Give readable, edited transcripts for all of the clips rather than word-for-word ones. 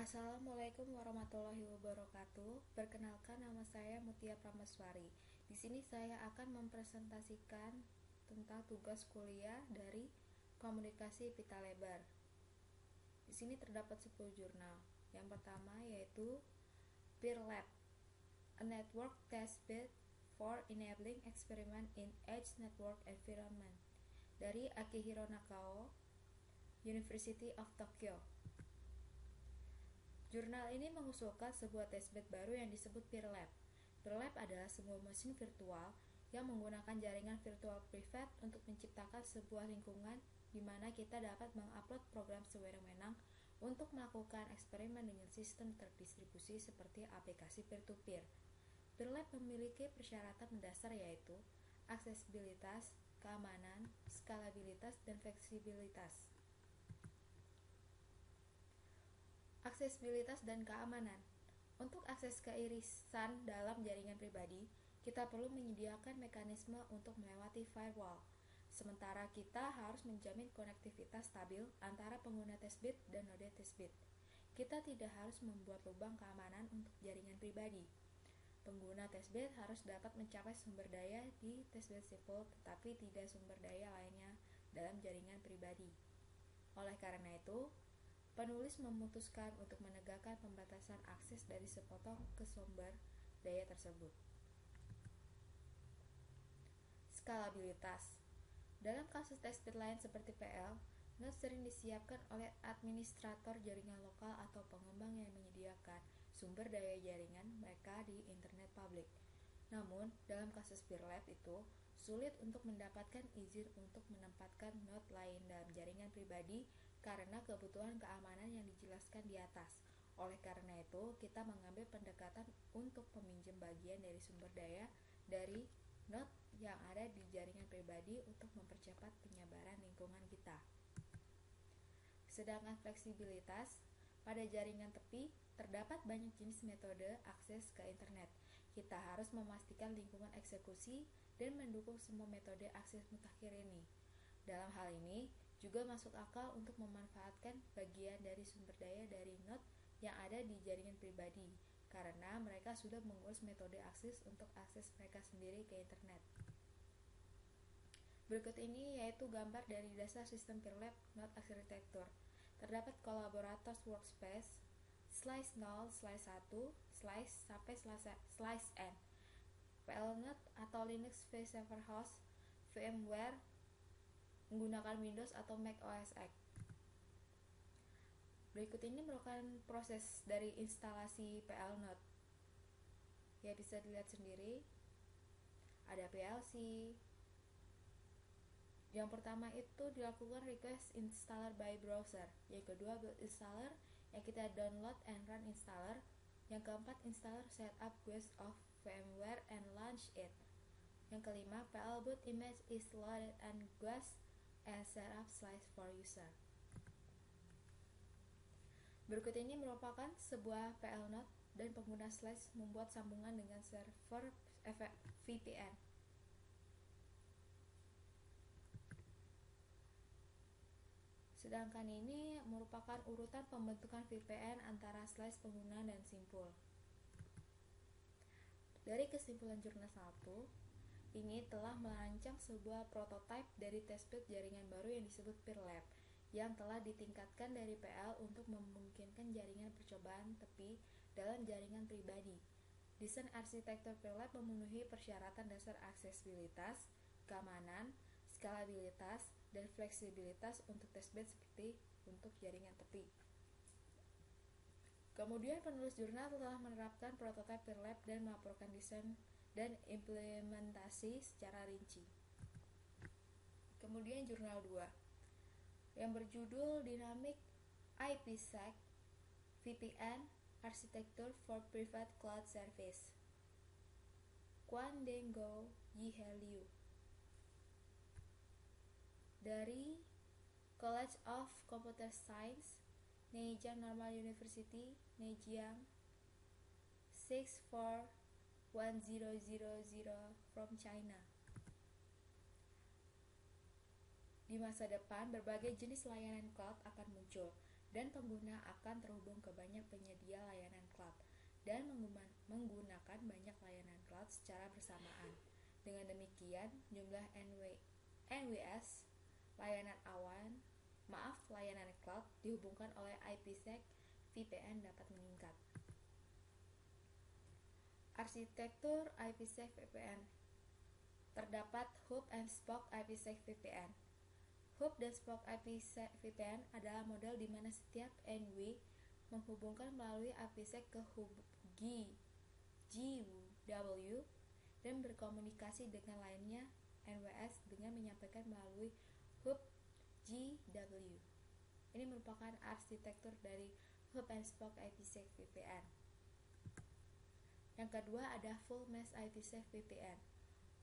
Assalamualaikum warahmatullahi wabarakatuh. Perkenalkan, nama saya Mutia Prameswari. Di sini saya akan mempresentasikan tentang tugas kuliah dari Komunikasi Pita Lebar. Di sini terdapat 10 jurnal. Yang pertama yaitu Peer Lab, a network test bed for enabling experiment in edge network environment, dari Akihiro Nakao, University of Tokyo. Jurnal ini mengusulkan sebuah testbed baru yang disebut Peer Lab. Peer Lab adalah sebuah mesin virtual yang menggunakan jaringan virtual privat untuk menciptakan sebuah lingkungan di mana kita dapat mengupload program sewenang-wenang untuk melakukan eksperimen dengan sistem terdistribusi seperti aplikasi peer-to-peer. Peer Lab memiliki persyaratan mendasar yaitu aksesibilitas, keamanan, skalabilitas, dan fleksibilitas. Aksesibilitas dan keamanan. Untuk akses keirisan dalam jaringan pribadi, kita perlu menyediakan mekanisme untuk melewati firewall. Sementara kita harus menjamin konektivitas stabil antara pengguna testbed dan node testbed. Kita tidak harus membuat lubang keamanan untuk jaringan pribadi. Pengguna testbed harus dapat mencapai sumber daya di testbed sipol, tetapi tidak sumber daya lainnya dalam jaringan pribadi. Oleh karena itu, penulis memutuskan untuk menegakkan pembatasan akses dari sepotong ke sumber daya tersebut. Skalabilitas. Dalam kasus testbed lain seperti PL, NOD sering disiapkan oleh administrator jaringan lokal atau pengembang yang menyediakan sumber daya jaringan mereka di internet publik. Namun, dalam kasus Peer Lab itu, sulit untuk mendapatkan izin untuk menempatkan node lain dalam jaringan pribadi karena kebutuhan keamanan yang dijelaskan di atas. Oleh karena itu, kita mengambil pendekatan untuk meminjam bagian dari sumber daya dari node yang ada di jaringan pribadi untuk mempercepat penyebaran lingkungan kita. Sedangkan fleksibilitas, pada jaringan tepi terdapat banyak jenis metode akses ke internet. Kita harus memastikan lingkungan eksekusi dan mendukung semua metode akses mutakhir ini. Dalam hal ini, juga masuk akal untuk memanfaatkan bagian dari sumber daya dari node yang ada di jaringan pribadi, karena mereka sudah mengurus metode akses untuk akses mereka sendiri ke internet. Berikut ini yaitu gambar dari dasar sistem Peer Lab Node Architecture. Terdapat Collaborators Workspace, slice 0, slice 1, slice sampai slice n, PLNet atau Linux vServer Host, VMware, menggunakan Windows atau Mac OS X. Berikut ini merupakan proses dari instalasi PLNet. Ya, bisa dilihat sendiri. Ada PLC. Yang pertama itu dilakukan request installer by browser. Yang kedua build installer, yang kita download and run installer. Yang keempat installer setup guest of VMware and launch it. Yang kelima, PL boot image is loaded and guest and setup slice for user. Berikut ini merupakan sebuah PL node dan pengguna slice membuat sambungan dengan server VPN. Sedangkan ini merupakan urutan pembentukan VPN antara slice pengguna dan simpul. Dari kesimpulan jurnal 1, ini telah merancang sebuah prototipe dari testbed jaringan baru yang disebut Peer Lab, yang telah ditingkatkan dari PL untuk memungkinkan jaringan percobaan tepi dalam jaringan pribadi. Desain arsitektur Peer Lab memenuhi persyaratan dasar aksesibilitas, keamanan, skalabilitas, dan fleksibilitas untuk testbed seperti untuk jaringan tepi. Kemudian penulis jurnal telah menerapkan prototipe Peer Lab dan melaporkan desain dan implementasi secara rinci. Kemudian jurnal 2 yang berjudul Dynamic IPsec VPN Architecture for Private Cloud Service, Quan Deng Go Yihye Liu, dari College of Computer Science, Neijiang Normal University, Neijiang 64100 from China. Di masa depan, berbagai jenis layanan cloud akan muncul. dan pengguna akan terhubung ke banyak penyedia layanan cloud dan menggunakan banyak layanan cloud secara bersamaan. Dengan demikian, jumlah NWS layanan cloud dihubungkan oleh IPsec VPN dapat meningkat. Arsitektur IPsec VPN. Terdapat hub and spoke IPsec VPN. Hub dan spoke IPsec VPN adalah model di mana setiap NW menghubungkan melalui IPsec ke hub GW dan berkomunikasi dengan lainnya NWS dengan menyampaikan melalui hub GW. Ini merupakan arsitektur dari hub and spoke IPsec VPN. Yang kedua ada full mesh IPsec VPN.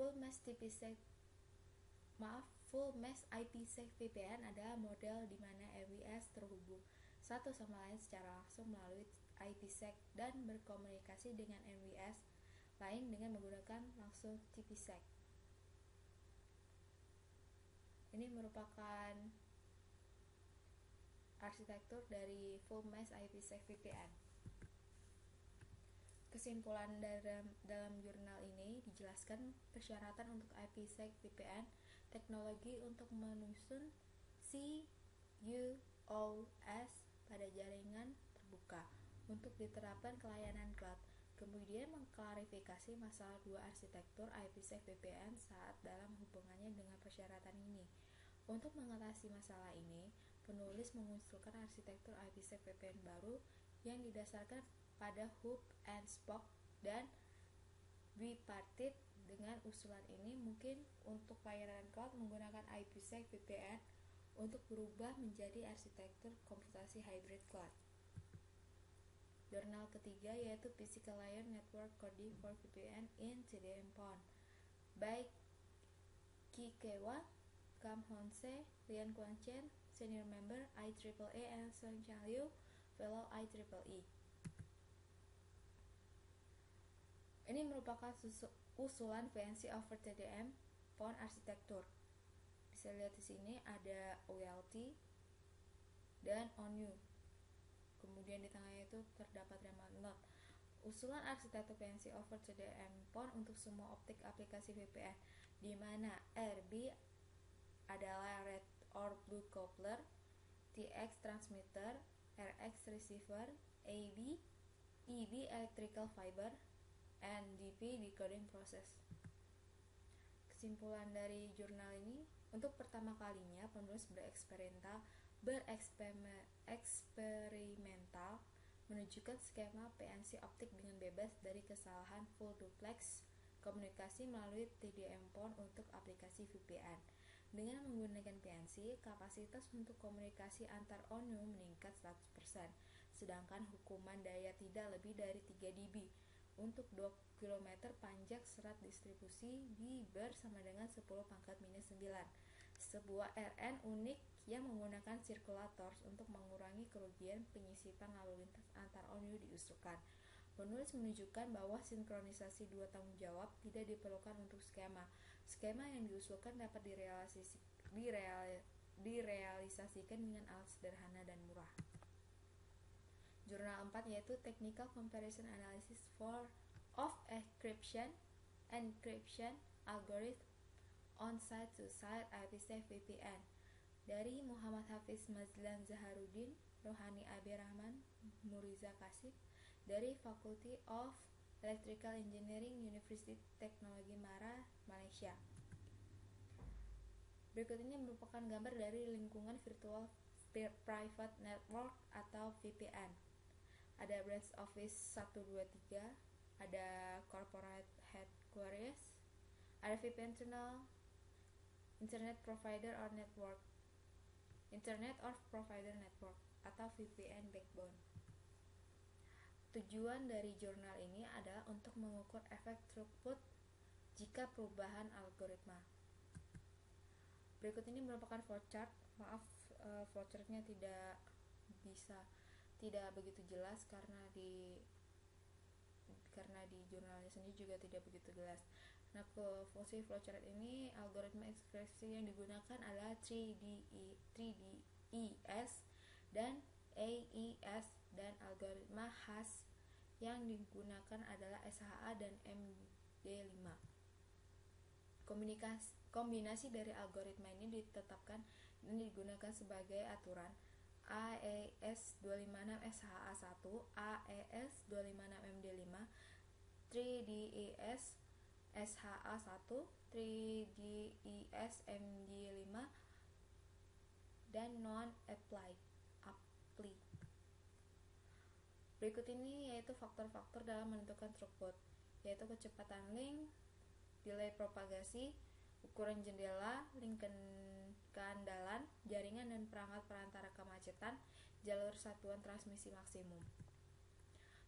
Full mesh IPsec VPN adalah model di mana NWS terhubung satu sama lain secara langsung melalui IPsec dan berkomunikasi dengan NWS lain dengan menggunakan langsung TPsec. Ini merupakan arsitektur dari full mesh IPsec VPN. Kesimpulan dalam jurnal ini dijelaskan persyaratan untuk IPsec VPN, teknologi untuk menyusun CUOS pada jaringan terbuka untuk diterapkan ke layanan cloud. Kemudian mengklarifikasi masalah dua arsitektur IPsec VPN saat dalam hubungannya dengan persyaratan ini. Untuk mengatasi masalah ini, penulis mengusulkan arsitektur IPsec VPN baru yang didasarkan pada hub and spoke dan bipartite. Dengan usulan ini mungkin untuk layanan cloud menggunakan IPsec VPN untuk berubah menjadi arsitektur komputasi hybrid cloud. Jurnal ketiga yaitu Physical Layer Network Coding for VPN in TD-M-PON by Kikewa, Kam Hong-se, Lian Guangchen, Senior Member IEEE and Song Chang-liu, Fellow IEEE. Ini merupakan usulan VNC over TD-M-PON arsitektur. Bisa lihat di sini ada OLT dan ONU. Kemudian di tengahnya itu terdapat remote node. Usulan arsitektur VNC over TD-M-PON untuk semua optik aplikasi VPN, di mana RB adalah Red or Blue Coupler, TX Transmitter, RX Receiver, EB Electrical Fiber, and DP Decoding Process. Kesimpulan dari jurnal ini, untuk pertama kalinya penulis bereksperimental menunjukkan skema PNC optik dengan bebas dari kesalahan full duplex komunikasi melalui TD-M-PON untuk aplikasi VPN. Dengan menggunakan PNC, kapasitas untuk komunikasi antar ONU meningkat 100%, sedangkan hukuman daya tidak lebih dari 3 dB. Untuk 2 km panjang serat distribusi B bersama dengan 10⁻⁹, sebuah RN unik yang menggunakan sirkulator untuk mengurangi kerugian penyisipan lalu lintas antar ONU diusulkan. Penulis menunjukkan bahwa sinkronisasi dua tanggung jawab tidak diperlukan untuk skema. Skema yang diusulkan dapat direalisasikan dengan alat sederhana dan murah. Jurnal 4 yaitu Technical Comparison Analysis of Encryption Algorithm on Site-to-Site IPsec VPN dari Muhammad Hafiz Mazlan Zaharuddin, Rohani Abi Rahman, Muriza Kasif dari Faculty of Electrical Engineering University Teknologi Mara, Malaysia. Berikut ini merupakan gambar dari lingkungan virtual private network atau VPN. Ada branch office 123, ada corporate headquarters, ada VPN tunnel, Internet Provider or Network, Internet of Provider Network atau VPN backbone. Tujuan dari jurnal ini adalah untuk mengukur efek throughput jika perubahan algoritma. Berikut ini merupakan flowchart. Maaf, flowchartnya tidak begitu jelas karena di jurnalnya sendiri juga tidak begitu jelas. Nah, fungsi flowchart ini algoritma ekskripsi yang digunakan adalah 3DES dan Yang digunakan adalah SHA dan MD5. Kombinasi dari algoritma ini ditetapkan dan digunakan sebagai aturan AES256SHA1, AES256MD5, 3DES SHA1, 3DES MD5, dan non-apply. Berikut ini yaitu faktor-faktor dalam menentukan throughput, yaitu kecepatan link, delay propagasi, ukuran jendela, link keandalan, jaringan dan perangkat perantara kemacetan, jalur satuan transmisi maksimum.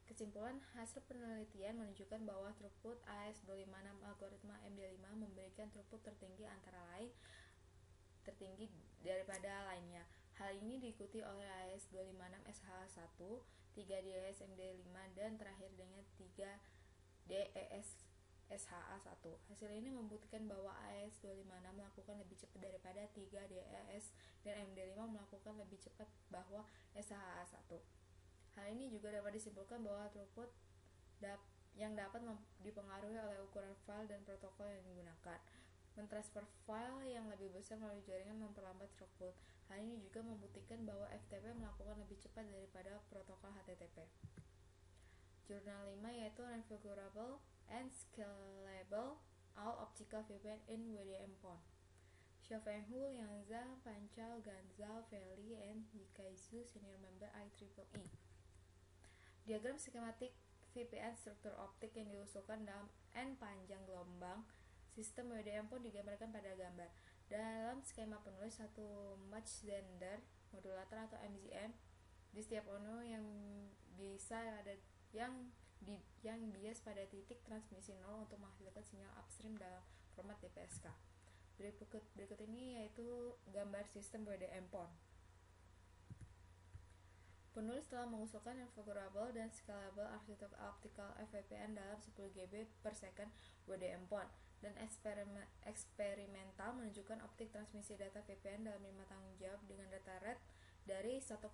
Kesimpulan hasil penelitian menunjukkan bahwa throughput AES256 algoritma MD5 memberikan throughput tertinggi daripada lainnya. Hal ini diikuti oleh AES256 SHA1, 3DES MD5, dan terakhir dengan 3DES SHA1. Hasil ini membuktikan bahwa AES256 melakukan lebih cepat daripada 3DES dan MD5 melakukan lebih cepat bahwa SHA1. Hal ini juga dapat disimpulkan bahwa throughput yang dapat dipengaruhi oleh ukuran file dan protokol yang digunakan. Mentransfer file yang lebih besar melalui jaringan memperlambat throughput. Hal ini juga membuktikan bahwa FTP melakukan lebih cepat daripada protokol HTTP. Jurnal 5 yaitu Configurable and Scalable All-Optical VPN in WDM-PON. Xiaofeng-Hu, Yang Zhang, Panchal, Ganzhao, Feli, and Yikaizu, senior member IEEE. Diagram skematik VPN struktur optik yang diusulkan dalam N panjang gelombang sistem WDM-PON digambarkan pada gambar. Dalam skema penulis satu Mach-Zehnder modulator atau MZM di setiap ono yang bisa ada yang bias pada titik transmisi 0 untuk menghasilkan sinyal upstream dalam format DPSK. Berikut ini yaitu gambar sistem WDM-PON. Penulis telah mengusulkan configurable dan scalable arsitektur optical VPN dalam 10 GB per second WDM-PON dan eksperimental menunjukkan optik transmisi data VPN dalam 5 tanggung jawab dengan data rate dari 1,25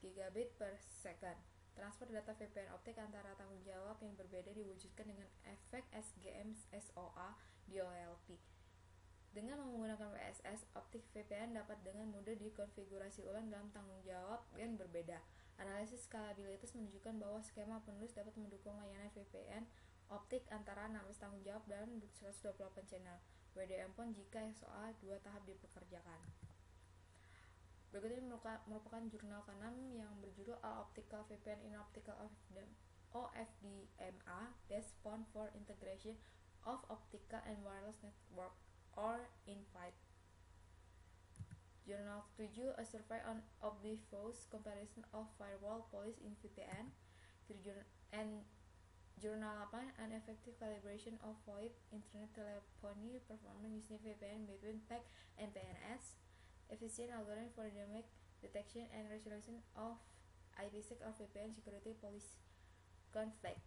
gigabit per second. Transfer data VPN optik antara tanggung jawab yang berbeda diwujudkan dengan efek SGM SOA DOLP. Dengan menggunakan WSS, optik VPN dapat dengan mudah dikonfigurasi ulang dalam tanggung jawab yang berbeda. Analisis skalabilitas menunjukkan bahwa skema penulis dapat mendukung layanan VPN optik antara 16 tanggung jawab dan 128 channel WDM-PON jika SOA 2 tahap dipekerjakan. Berikut ini merupakan jurnal ke-6 yang berjudul All Optical VPN in Optical OFDMA Best PON for Integration of Optical and Wireless Network or InFight. Jurnal 7 A Survey on Obvious Comparison of Firewall Policy in VPN. And Jurnal 8 An Effective Calibration of VoIP Internet Telephony Performance Using VPN Between PAC and PNS. Efficient Algorithm for Dynamic Detection and Resolution of IPsec or VPN Security Policy Conflict.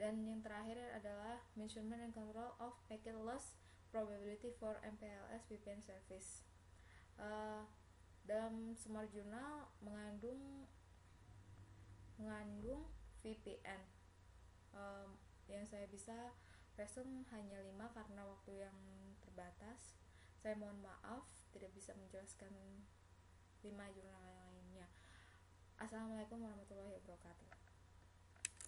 Dan yang terakhir adalah Measurement and Control of Packet Loss Probability for MPLS VPN Service. Dalam semua jurnal mengandung VPN. Yang saya bisa resume hanya 5 karena waktu yang terbatas. Saya mohon maaf tidak bisa menjelaskan 5 jurnal yang lainnya. Assalamualaikum warahmatullahi wabarakatuh.